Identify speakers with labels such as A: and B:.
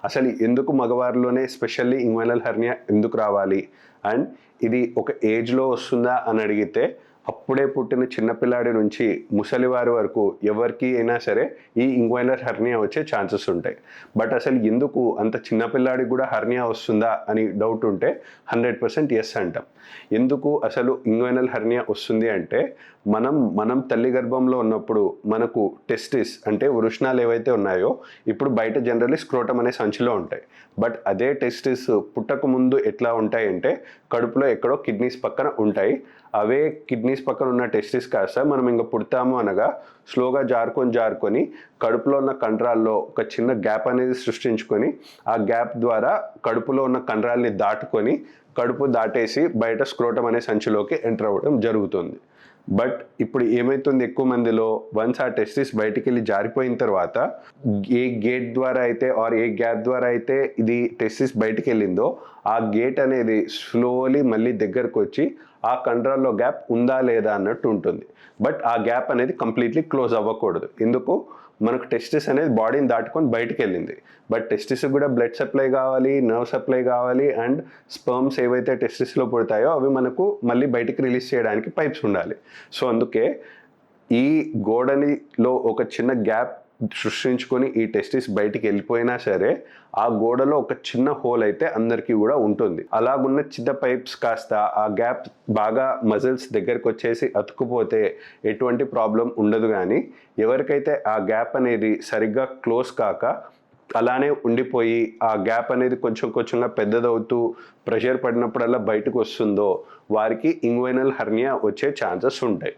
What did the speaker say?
A: అసలు ఎందుకు మగవారిలోనే specially inguinal hernia ఎందుకు రావాలి అండ్ ఇది ఒక ఏజ్లో వస్తుందా అని అడిగితే అప్పుడే పుట్టిన చిన్నపిల్లాడి నుంచి ముసలివారి వరకు ఎవరికి అయినా సరే ఈ ఇంగ్వైనల్ హెర్నియా వచ్చే ఛాన్సెస్ ఉంటాయి. బట్ అసలు ఎందుకు అంత చిన్నపిల్లాడికి కూడా హెర్నియా వస్తుందా అని డౌట్ ఉంటే 100% ఎస్ అంటాం. ఎందుకు అసలు ఇంగ్వైనల్ హెర్నియా వస్తుంది అంటే మనం తల్లి గర్భంలో ఉన్నప్పుడు మనకు టెస్టిస్ అంటే వృషణాలు ఏవైతే ఉన్నాయో ఇప్పుడు బయట జనరల్లీ స్క్రోటం అనే సంచిలో ఉంటాయి. బట్ అదే టెస్టిస్ పుట్టక ముందు ఎట్లా ఉంటాయంటే కడుపులో ఎక్కడో కిడ్నీస్ పక్కన ఉంటాయి. అవే కిడ్నీస్ పక్కన ఉన్న టెస్టిస్ కాస్త మనం ఇంకా పుడతాము అనగా స్లోగా జారుకొని కడుపులో ఉన్న కండరాల్లో ఒక చిన్న గ్యాప్ అనేది సృష్టించుకొని ఆ గ్యాప్ ద్వారా కడుపులో ఉన్న కండరాల్ని దాటుకొని కడుపు దాటేసి బయట స్క్రోటం అనే సంచిలోకి ఎంటర్ అవ్వడం జరుగుతుంది. బట్ ఇప్పుడు ఏమవుతుంది, ఎక్కువ మందిలో వన్స్ ఆ టెస్టిస్ బయటికి వెళ్ళి జారిపోయిన తర్వాత ఏ గేట్ ద్వారా అయితే ఆర్ ఏ గ్యాప్ ద్వారా అయితే ఇది టెస్టిస్ బయటికి వెళ్ళిందో ఆ గేట్ అనేది స్లోలీ మళ్ళీ దగ్గరకు వచ్చి ఆ కండరాల్లో గ్యాప్ ఉందా లేదా అన్నట్టు ఉంటుంది. బట్ ఆ గ్యాప్ అనేది కంప్లీట్లీ క్లోజ్ అవ్వకూడదు. ఎందుకు, మనకు టెస్టిస్ అనేది బాడీని దాటుకొని బయటికి వెళ్ళింది. బట్ టెస్టిస్ కూడా బ్లడ్ సప్లై కావాలి, నర్వ్ సప్లై కావాలి అండ్ స్పర్మ్స్ ఏవైతే టెస్టిస్లో పుడతాయో అవి మనకు మళ్ళీ బయటికి రిలీజ్ చేయడానికి పైప్స్ ఉండాలి. సో అందుకే ఈ గోడలో ఒక చిన్న గ్యాప్ సృష్టించుకొని ఈ టెస్టిస్ బయటికి వెళ్ళిపోయినా సరే ఆ గోడలో ఒక చిన్న హోల్ అయితే అందరికీ కూడా ఉంటుంది. అలాగున్న చిన్న పైప్స్ కాస్త ఆ గ్యాప్ బాగా మజిల్స్ దగ్గరకు వచ్చేసి అతుక్కుపోతే ఎటువంటి ప్రాబ్లం ఉండదు. కానీ ఎవరికైతే ఆ గ్యాప్ అనేది సరిగ్గా క్లోజ్ కాక అలానే ఉండిపోయి ఆ గ్యాప్ అనేది కొంచెంగా పెద్దదవుతూ ప్రెషర్ పడినప్పుడల్లా బయటకు వస్తుందో వారికి ఇంగ్వైనల్ హెర్నియా వచ్చే ఛాన్సెస్ ఉంటాయి.